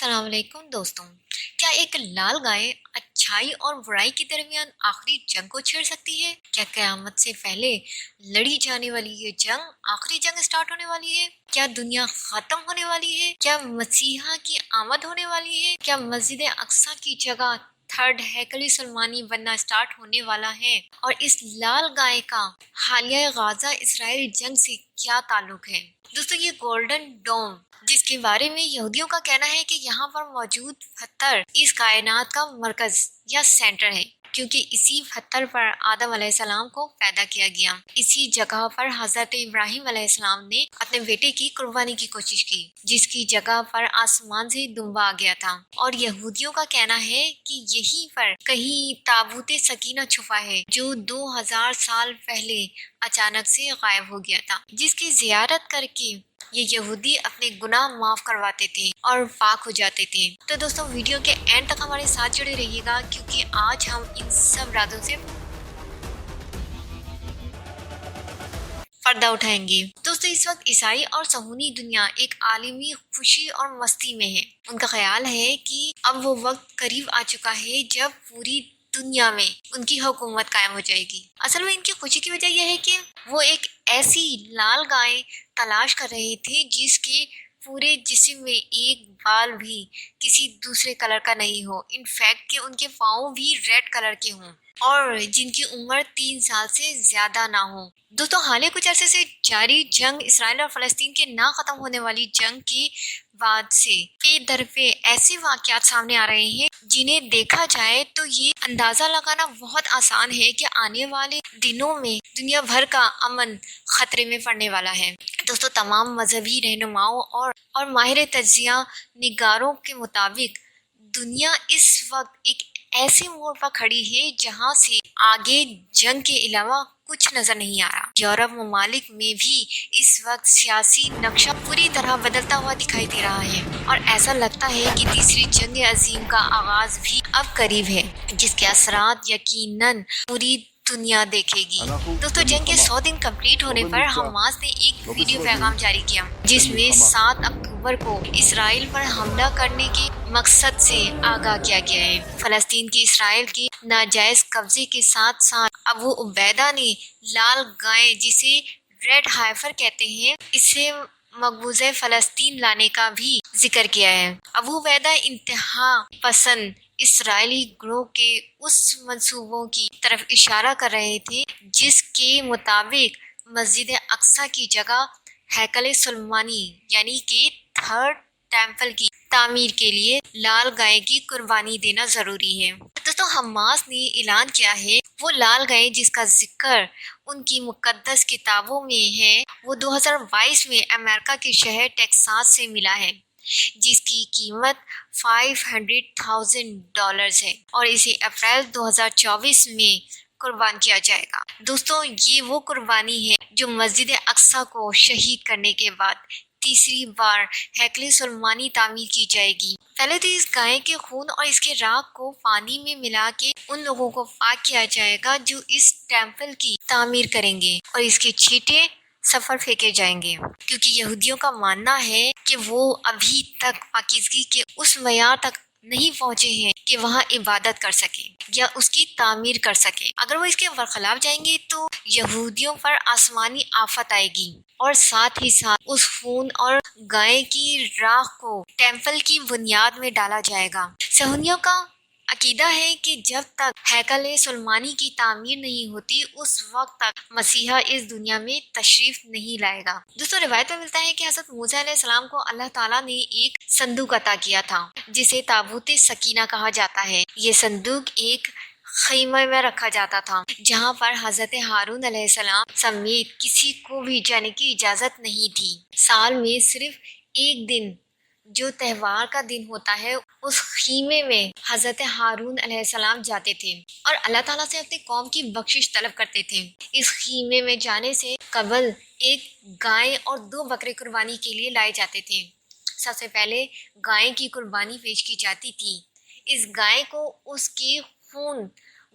السلام علیکم دوستوں، کیا ایک لال گائے اچھائی اور برائی کے درمیان آخری جنگ کو چھیڑ سکتی ہے؟ کیا قیامت سے پہلے لڑی جانے والی یہ جنگ آخری جنگ سٹارٹ ہونے والی ہے؟ کیا دنیا ختم ہونے والی ہے؟ کیا مسیحا کی آمد ہونے والی ہے؟ کیا مسجد اقصی کی جگہ تھرڈ ہیکل سلیمانی بننا سٹارٹ ہونے والا ہے؟ اور اس لال گائے کا حالیہ غزہ اسرائیل جنگ سے کیا تعلق ہے؟ دوستو، یہ گولڈن ڈوم جس کے بارے میں یہودیوں کا کہنا ہے کہ یہاں پر موجود پتھر اس کائنات کا مرکز یا سینٹر ہے، کیونکہ اسی پتھر پر آدم علیہ السلام کو پیدا کیا گیا۔ اسی جگہ پر حضرت ابراہیم علیہ السلام نے اپنے بیٹے کی قربانی کی کوشش کی، جس کی جگہ پر آسمان سے دمبا آ گیا تھا۔ اور یہودیوں کا کہنا ہے کہ یہیں پر کہیں تابوت سکینہ چھپا ہے، جو 2000 سال پہلے اچانک سے غائب ہو گیا تھا، جس کی زیارت کر کے یہ یہودی اپنے گناہ معاف کرواتے تھے اور پاک ہو جاتے تھے۔ تو دوستوں، ویڈیو کے اینڈ تک ہمارے ساتھ جڑے رہیے گا، کیونکہ آج ہم ان سب رازوں سے پردہ اٹھائیں گے۔ دوستوں، اس وقت عیسائی اور صہیونی دنیا ایک عالمی خوشی اور مستی میں ہے۔ ان کا خیال ہے کہ اب وہ وقت قریب آ چکا ہے جب پوری دنیا میں ان کی حکومت قائم ہو جائے گی۔ اصل میں ان کی خوشی کی وجہ یہ ہے کہ وہ ایک ایسی لال گائے تلاش کر رہے تھے جس کے پورے جسم میں ایک بال بھی کسی دوسرے کلر کا نہیں ہو، انفیکٹ کہ ان کے پاؤں بھی ریڈ کلر کے ہوں، اور جن کی عمر 3 سال سے زیادہ نہ ہو۔ دوستوں، حالیہ کچھ عرصے سے جاری جنگ، اسرائیل اور فلسطین کے نہ ختم ہونے والی جنگ کے بعد سے پے در پہ ایسے واقعات سامنے آ رہے ہیں جنہیں دیکھا جائے تو یہ اندازہ لگانا بہت آسان ہے کہ آنے والے دنوں میں دنیا بھر کا امن خطرے میں پڑنے والا ہے۔ دوستوں، تمام مذہبی رہنماؤں اور ماہر تجزیہ نگاروں کے مطابق دنیا اس وقت ایک ایسے موڑ پر کھڑی ہے جہاں سے آگے جنگ کے علاوہ کچھ نظر نہیں آ رہا۔ یورپ ممالک میں بھی اس وقت سیاسی نقشہ پوری طرح بدلتا ہوا دکھائی دے رہا ہے، اور ایسا لگتا ہے کہ تیسری جنگ عظیم کا آغاز بھی اب قریب ہے، جس کے اثرات یقیناً پوری دنیا دیکھے گی۔ دوستو، جنگ کے 100 دن کمپلیٹ ہونے پر حماس نے ایک ویڈیو پیغام جاری کیا، جس میں 7 اکتوبر کو اسرائیل پر حملہ کرنے کے مقصد سے آگاہ کیا گیا ہے۔ فلسطین کی اسرائیل کے ناجائز قبضے کے ساتھ ساتھ ابو عبیدہ نے لال گائے، جسے ریڈ ہائفر کہتے ہیں، اسے مقبوضہ فلسطین لانے کا بھی ذکر کیا ہے۔ ابو عبیدہ انتہا پسند اسرائیلی گروہ کے اس منصوبوں کی طرف اشارہ کر رہے تھے جس کے مطابق مسجد اقصی کی جگہ ہیکل سلیمانی یعنی کہ تھرڈ ٹیمپل کی تعمیر کے لیے لال گائے کی قربانی دینا ضروری ہے۔ دوستو، حماس نے اعلان کیا ہے وہ لال گائے جس کا ذکر ان کی مقدس کتابوں میں ہے، وہ 2022 میں امریکہ کے شہر ٹیکساس سے ملا ہے، جس کی قیمت $500,000 ہے، اور اسے اپریل 2024 میں قربان کیا جائے گا۔ دوستوں، یہ وہ قربانی ہے جو مسجد اقصی کو شہید کرنے کے بعد تیسری بار ہیکل سلیمانی تعمیر کی جائے گی۔ پہلے تو اس گائے کے خون اور اس کے راکھ کو پانی میں ملا کے ان لوگوں کو پاک کیا جائے گا جو اس ٹیمپل کی تعمیر کریں گے، اور اس کے چھینٹے سفر پھینکے جائیں گے، کیونکہ یہودیوں کا ماننا ہے کہ وہ ابھی تک پاکیزگی کے اس معیار تک نہیں پہنچے ہیں کہ وہاں عبادت کر سکیں یا اس کی تعمیر کر سکیں۔ اگر وہ اس کے برخلاف جائیں گے تو یہودیوں پر آسمانی آفت آئے گی، اور ساتھ ہی ساتھ اس خون اور گائے کی راکھ کو ٹیمپل کی بنیاد میں ڈالا جائے گا۔ صہیونیوں کا عقیدہ ہے کہ جب تک ہیکل سلیمانی کی تعمیر نہیں ہوتی اس وقت تک مسیحا اس دنیا میں تشریف نہیں لائے گا۔ دوستوں، روایت میں ملتا ہے کہ حضرت موسیٰ علیہ السلام کو اللہ تعالیٰ نے ایک صندوق عطا کیا تھا جسے تابوت سکینہ کہا جاتا ہے۔ یہ صندوق ایک خیمے میں رکھا جاتا تھا جہاں پر حضرت ہارون علیہ السلام سمیت کسی کو بھی جانے کی اجازت نہیں تھی۔ سال میں صرف ایک دن جو تہوار کا دن ہوتا ہے اس خیمے میں حضرت ہارون علیہ السلام جاتے تھے اور اللہ تعالیٰ سے اپنی قوم کی بخشش طلب کرتے تھے۔ اس خیمے میں جانے سے قبل ایک گائے اور 2 بکرے قربانی کے لیے لائے جاتے تھے۔ سب سے پہلے گائے کی قربانی پیش کی جاتی تھی۔ اس گائے کو اس کے خون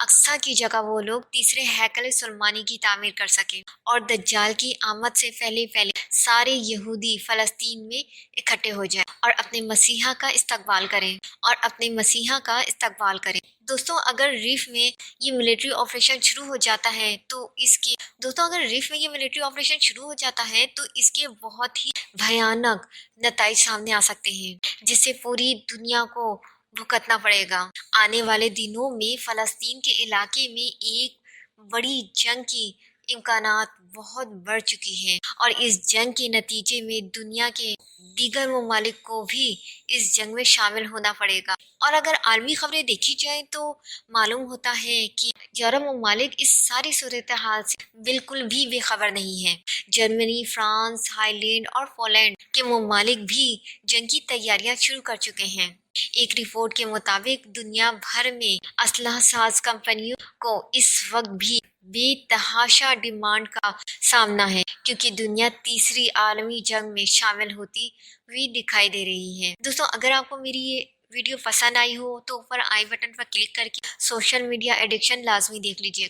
اقصی کی جگہ وہ لوگ تیسرے ہیکل سلیمانی کی تعمیر کر سکیں اور دجال کی آمد سے پہلے سارے یہودی فلسطین میں اکٹھے ہو جائیں اور اپنے مسیحا کا استقبال کریں دوستوں اگر ریف میں یہ ملٹری آپریشن شروع ہو جاتا ہے تو اس کے بہت ہی بھیانک نتائج سامنے آ سکتے ہیں جس سے پوری دنیا کو بھگتنا پڑے گا۔ آنے والے دنوں میں فلسطین کے علاقے میں ایک بڑی جنگ کی امکانات بہت بڑھ چکی ہیں اور اس جنگ کے نتیجے میں دنیا کے دیگر ممالک کو بھی اس جنگ میں شامل ہونا پڑے گا۔ اور اگر عالمی خبریں دیکھی جائیں تو معلوم ہوتا ہے کہ یورپ ممالک اس ساری صورتحال سے بالکل بھی بے خبر نہیں ہیں۔ جرمنی، فرانس، ہالینڈ اور پولینڈ کے ممالک بھی جنگ کی تیاریاں شروع کر چکے ہیں۔ ایک رپورٹ کے مطابق دنیا بھر میں اسلحہ ساز کمپنیوں کو اس وقت بھی بے تحاشا ڈیمانڈ کا سامنا ہے کیونکہ دنیا تیسری عالمی جنگ میں شامل ہوتی ہوئی دکھائی دے رہی ہے۔ دوستوں اگر آپ کو میری یہ ویڈیو پسند آئی ہو تو اوپر آئی بٹن پر کلک کر کے سوشل میڈیا ایڈکشن لازمی دیکھ لیجیے گا۔